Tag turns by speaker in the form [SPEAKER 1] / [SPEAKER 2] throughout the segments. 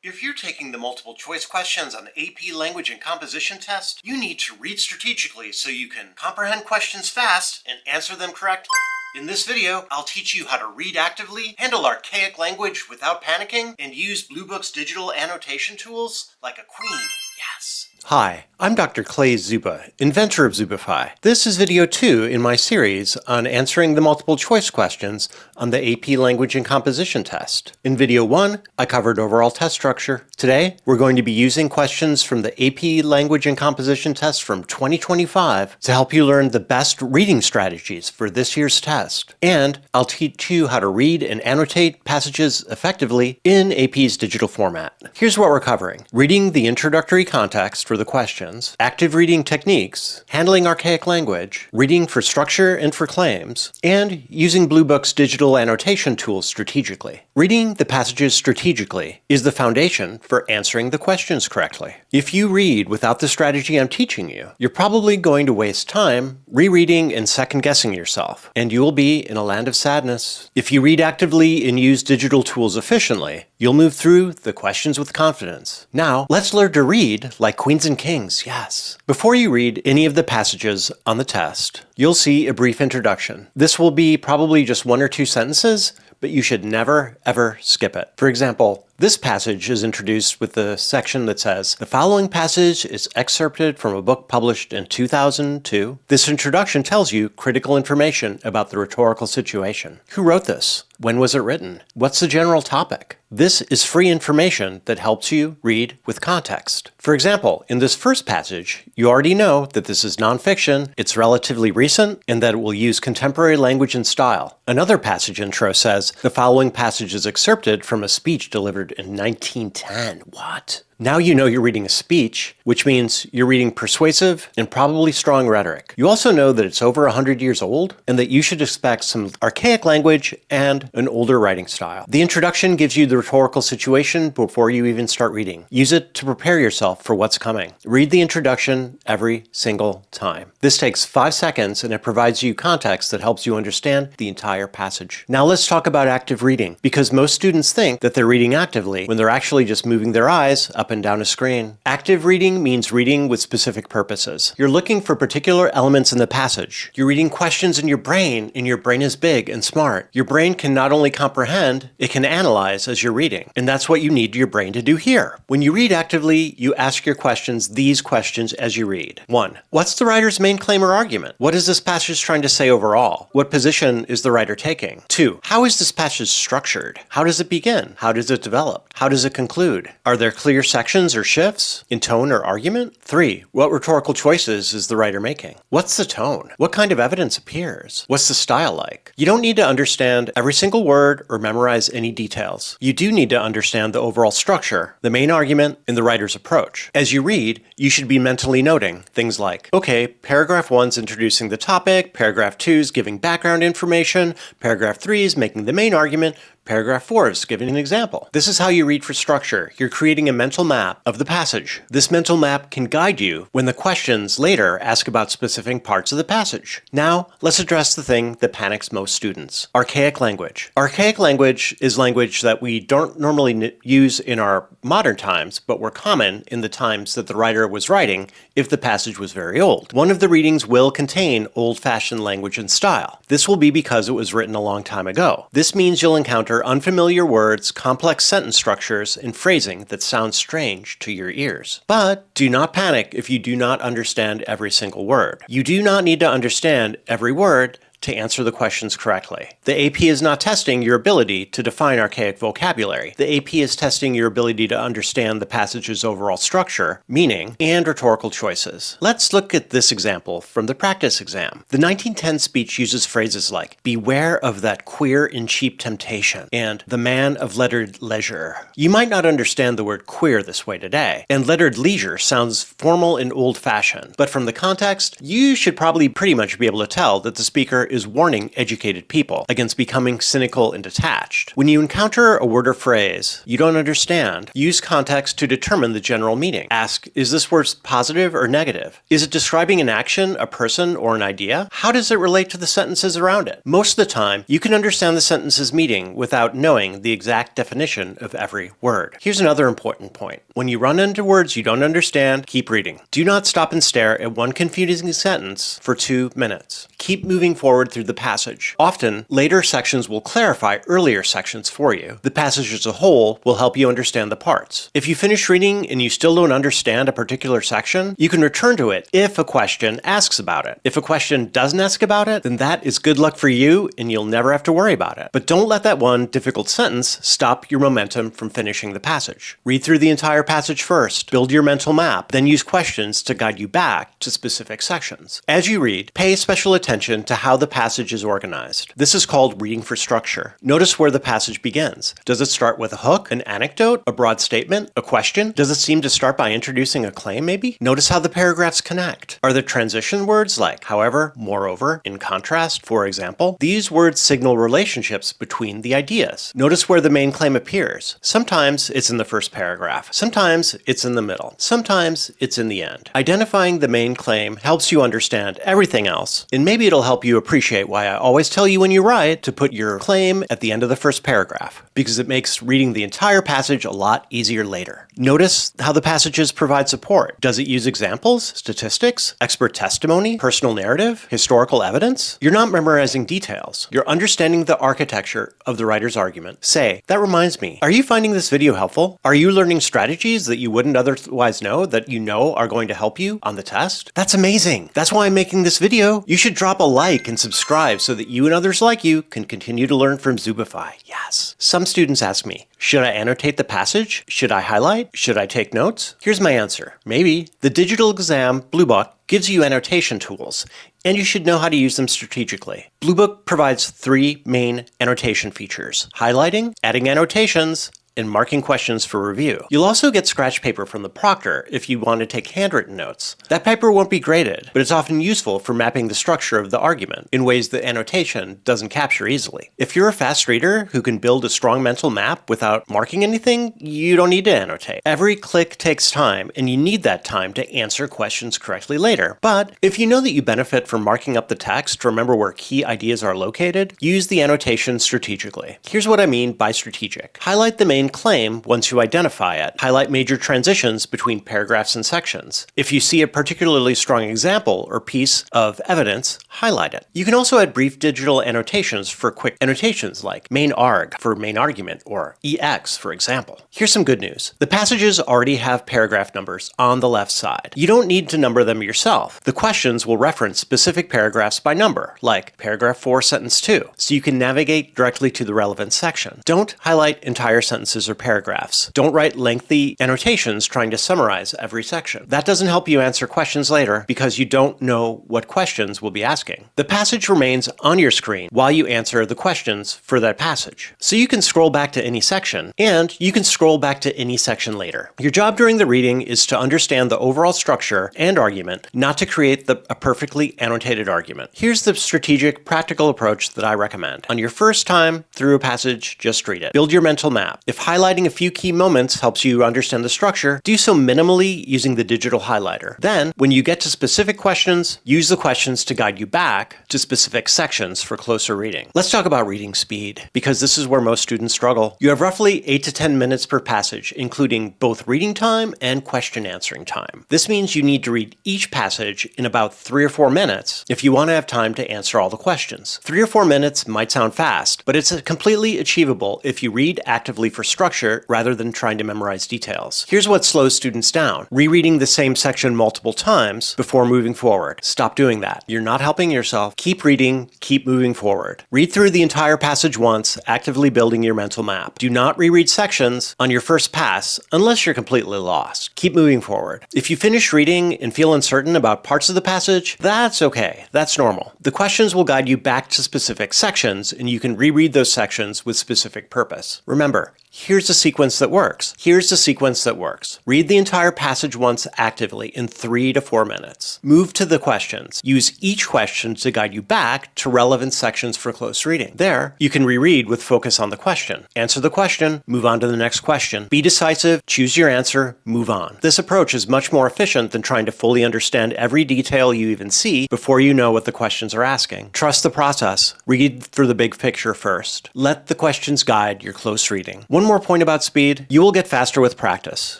[SPEAKER 1] If you're taking the multiple choice questions on the AP Language and Composition test, you need to read strategically so you can comprehend questions fast and answer them correctly. In this video, I'll teach you how to read actively, handle archaic language without panicking, and use Blue Book's digital annotation tools like a queen. Yes! Hi, I'm Dr. Clay Zuba, inventor of Zubafy. This is video 2 in my series on answering the multiple choice questions on the AP Language and Composition test. In video 1, I covered overall test structure. Today, we're going to be using questions from the AP Language and Composition test from 2025 to help you learn the best reading strategies for this year's test. And I'll teach you how to read and annotate passages effectively in AP's digital format. Here's what we're covering: reading the introductory context for the questions, active reading techniques, handling archaic language, reading for structure and for claims, and using Blue Book's digital annotation tools strategically. Reading the passages strategically is the foundation for answering the questions correctly. If you read without the strategy I'm teaching you, you're probably going to waste time rereading and second-guessing yourself, and you will be in a land of sadness. If you read actively and use digital tools efficiently, you'll move through the questions with confidence. Now, let's learn to read like queens and kings, yes. Before you read any of the passages on the test, you'll see a brief introduction. This will be probably just 1 or 2 sentences, but you should never, ever skip it. For example, this passage is introduced with the section that says, "The following passage is excerpted from a book published in 2002. This introduction tells you critical information about the rhetorical situation. Who wrote this? When was it written? What's the general topic?" This is free information that helps you read with context. For example, in this first passage, you already know that this is nonfiction, it's relatively recent, and that it will use contemporary language and style. Another passage intro says, "The following passage is excerpted from a speech delivered in 1910. What? Now you know you're reading a speech, which means you're reading persuasive and probably strong rhetoric. You also know that it's over 100 years old and that you should expect some archaic language and an older writing style. The introduction gives you the rhetorical situation before you even start reading. Use it to prepare yourself for what's coming. Read the introduction every single time. This takes 5 seconds and it provides you context that helps you understand the entire passage. Now let's talk about active reading, because most students think that they're reading actively when they're actually just moving their eyes up and down a screen. Active reading means reading with specific purposes. You're looking for particular elements in the passage. You're reading questions in your brain, and your brain is big and smart. Your brain can not only comprehend, it can analyze as you're reading. And that's what you need your brain to do here. When you read actively, you ask your questions these questions as you read. 1. What's the writer's main claim or argument? What is this passage trying to say overall? What position is the writer taking? 2. How is this passage structured? How does it begin? How does it develop? How does it conclude? Are there clear sections or shifts in tone or argument? 3. What rhetorical choices is the writer making? What's the tone? What kind of evidence appears? What's the style like? You don't need to understand every single word or memorize any details. You do need to understand the overall structure, the main argument, and the writer's approach. As you read, you should be mentally noting things like, okay, paragraph 1's introducing the topic, paragraph 2's giving background information, paragraph 3's making the main argument, paragraph 4 is giving an example. This is how you read for structure. You're creating a mental map of the passage. This mental map can guide you when the questions later ask about specific parts of the passage. Now, let's address the thing that panics most students: archaic language. Archaic language is language that we don't normally use in our modern times, but were common in the times that the writer was writing if the passage was very old. One of the readings will contain old-fashioned language and style. This will be because it was written a long time ago. This means you'll encounter unfamiliar words, complex sentence structures, and phrasing that sounds strange to your ears. But do not panic if you do not understand every single word. You do not need to understand every word to answer the questions correctly. The AP is not testing your ability to define archaic vocabulary. The AP is testing your ability to understand the passage's overall structure, meaning, and rhetorical choices. Let's look at this example from the practice exam. The 1910 speech uses phrases like, "Beware of that queer and cheap temptation," and "the man of lettered leisure." You might not understand the word queer this way today, and lettered leisure sounds formal and old-fashioned, but from the context, you should probably pretty much be able to tell that the speaker is warning educated people against becoming cynical and detached. When you encounter a word or phrase you don't understand, use context to determine the general meaning. Ask, is this word positive or negative? Is it describing an action, a person, or an idea? How does it relate to the sentences around it? Most of the time, you can understand the sentence's meaning without knowing the exact definition of every word. Here's another important point. When you run into words you don't understand, keep reading. Do not stop and stare at one confusing sentence for 2 minutes. Keep moving forward through the passage. Often, later sections will clarify earlier sections for you. The passage as a whole will help you understand the parts. If you finish reading and you still don't understand a particular section, you can return to it if a question asks about it. If a question doesn't ask about it, then that is good luck for you and you'll never have to worry about it. But don't let that one difficult sentence stop your momentum from finishing the passage. Read through the entire passage first, build your mental map, then use questions to guide you back to specific sections. As you read, pay special attention to how the passage is organized. This is called reading for structure. Notice where the passage begins. Does it start with a hook, an anecdote, a broad statement, a question? Does it seem to start by introducing a claim maybe? Notice how the paragraphs connect. Are there transition words like however, moreover, in contrast, for example? These words signal relationships between the ideas. Notice where the main claim appears. Sometimes it's in the first paragraph. Sometimes it's in the middle. Sometimes it's in the end. Identifying the main claim helps you understand everything else, and maybe it'll help you appreciate why I always tell you when you write to put your claim at the end of the first paragraph, because it makes reading the entire passage a lot easier later. Notice how the passages provide support. Does it use examples, statistics, expert testimony, personal narrative, historical evidence? You're not memorizing details. You're understanding the architecture of the writer's argument. Say, that reminds me, are you finding this video helpful? Are you learning strategies that you wouldn't otherwise know that you know are going to help you on the test? That's amazing. That's why I'm making this video. You should drop a like and subscribe so that you and others like you can continue to learn from Zubafy. Yes. Some students ask me, should I annotate the passage? Should I highlight? Should I take notes? Here's my answer. Maybe. The digital exam Blue Book gives you annotation tools, and you should know how to use them strategically. Blue Book provides 3 main annotation features: highlighting, adding annotations, and marking questions for review. You'll also get scratch paper from the proctor if you want to take handwritten notes. That paper won't be graded, but it's often useful for mapping the structure of the argument in ways that annotation doesn't capture easily. If you're a fast reader who can build a strong mental map without marking anything, you don't need to annotate. Every click takes time, and you need that time to answer questions correctly later. But if you know that you benefit from marking up the text to remember where key ideas are located, use the annotation strategically. Here's what I mean by strategic. Highlight the main claim once you identify it. Highlight major transitions between paragraphs and sections. If you see a particularly strong example or piece of evidence, highlight it. You can also add brief digital annotations for quick annotations like main arg for main argument or EX for example. Here's some good news. The passages already have paragraph numbers on the left side. You don't need to number them yourself. The questions will reference specific paragraphs by number, like paragraph 4, sentence 2, so you can navigate directly to the relevant section. Don't highlight entire sentences or paragraphs. Don't write lengthy annotations trying to summarize every section. That doesn't help you answer questions later because you don't know what questions we'll be asking. The passage remains on your screen while you answer the questions for that passage. So you can scroll back to any section, and you can scroll back to any section later. Your job during the reading is to understand the overall structure and argument, not to create a perfectly annotated argument. Here's the strategic, practical approach that I recommend. On your first time through a passage, just read it. Build your mental map. If highlighting a few key moments helps you understand the structure, do so minimally using the digital highlighter. Then, when you get to specific questions, use the questions to guide you back to specific sections for closer reading. Let's talk about reading speed, because this is where most students struggle. You have roughly 8 to 10 minutes per passage, including both reading time and question answering time. This means you need to read each passage in about 3 or 4 minutes if you want to have time to answer all the questions. 3 or 4 minutes might sound fast, but it's completely achievable if you read actively for structure rather than trying to memorize details. Here's what slows students down: rereading the same section multiple times before moving forward. Stop doing that. You're not helping yourself. Keep reading, keep moving forward. Read through the entire passage once, actively building your mental map. Do not reread sections on your first pass unless you're completely lost. Keep moving forward. If you finish reading and feel uncertain about parts of the passage, that's okay. That's normal. The questions will guide you back to specific sections, and you can reread those sections with specific purpose. Remember, Here's a sequence that works. Here's the sequence that works. Read the entire passage once actively in 3 to 4 minutes. Move to the questions. Use each question to guide you back to relevant sections for close reading. There, you can reread with focus on the question. Answer the question, move on to the next question. Be decisive, choose your answer, move on. This approach is much more efficient than trying to fully understand every detail you even see before you know what the questions are asking. Trust the process. Read through the big picture first. Let the questions guide your close reading. One more point about speed, you will get faster with practice.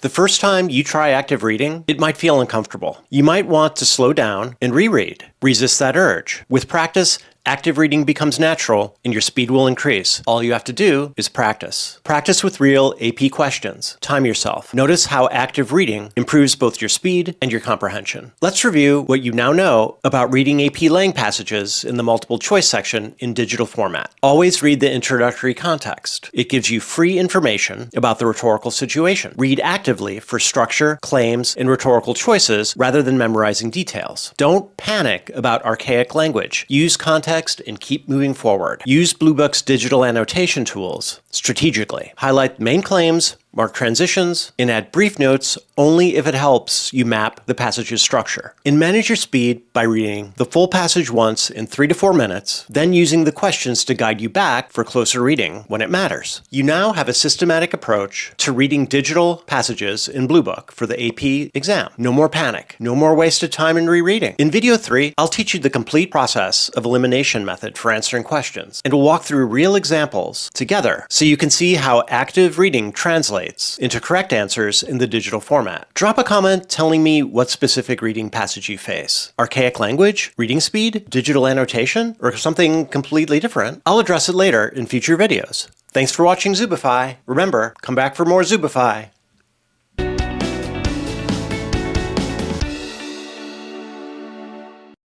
[SPEAKER 1] The first time you try active reading, it might feel uncomfortable. You might want to slow down and reread. Resist that urge. With practice, active reading becomes natural and your speed will increase. All you have to do is practice. Practice with real AP questions. Time yourself. Notice how active reading improves both your speed and your comprehension. Let's review what you now know about reading AP Lang passages in the multiple choice section in digital format. Always read the introductory context. It gives you free information about the rhetorical situation. Read actively for structure, claims, and rhetorical choices rather than memorizing details. Don't panic about archaic language. Use context and keep moving forward. Use Bluebook's digital annotation tools strategically. Highlight main claims, mark transitions, and add brief notes only if it helps you map the passage's structure. And manage your speed by reading the full passage once in 3 to 4 minutes, then using the questions to guide you back for closer reading when it matters. You now have a systematic approach to reading digital passages in Bluebook for the AP exam. No more panic. No more wasted time in rereading. In video 3, I'll teach you the complete process of elimination method for answering questions, and we'll walk through real examples together so you can see how active reading translates into correct answers in the digital format. Drop a comment telling me what specific reading passage you face. Archaic language, reading speed, digital annotation, or something completely different? I'll address it later in future videos. Thanks for watching Zubafy. Remember, come back for more Zubafy.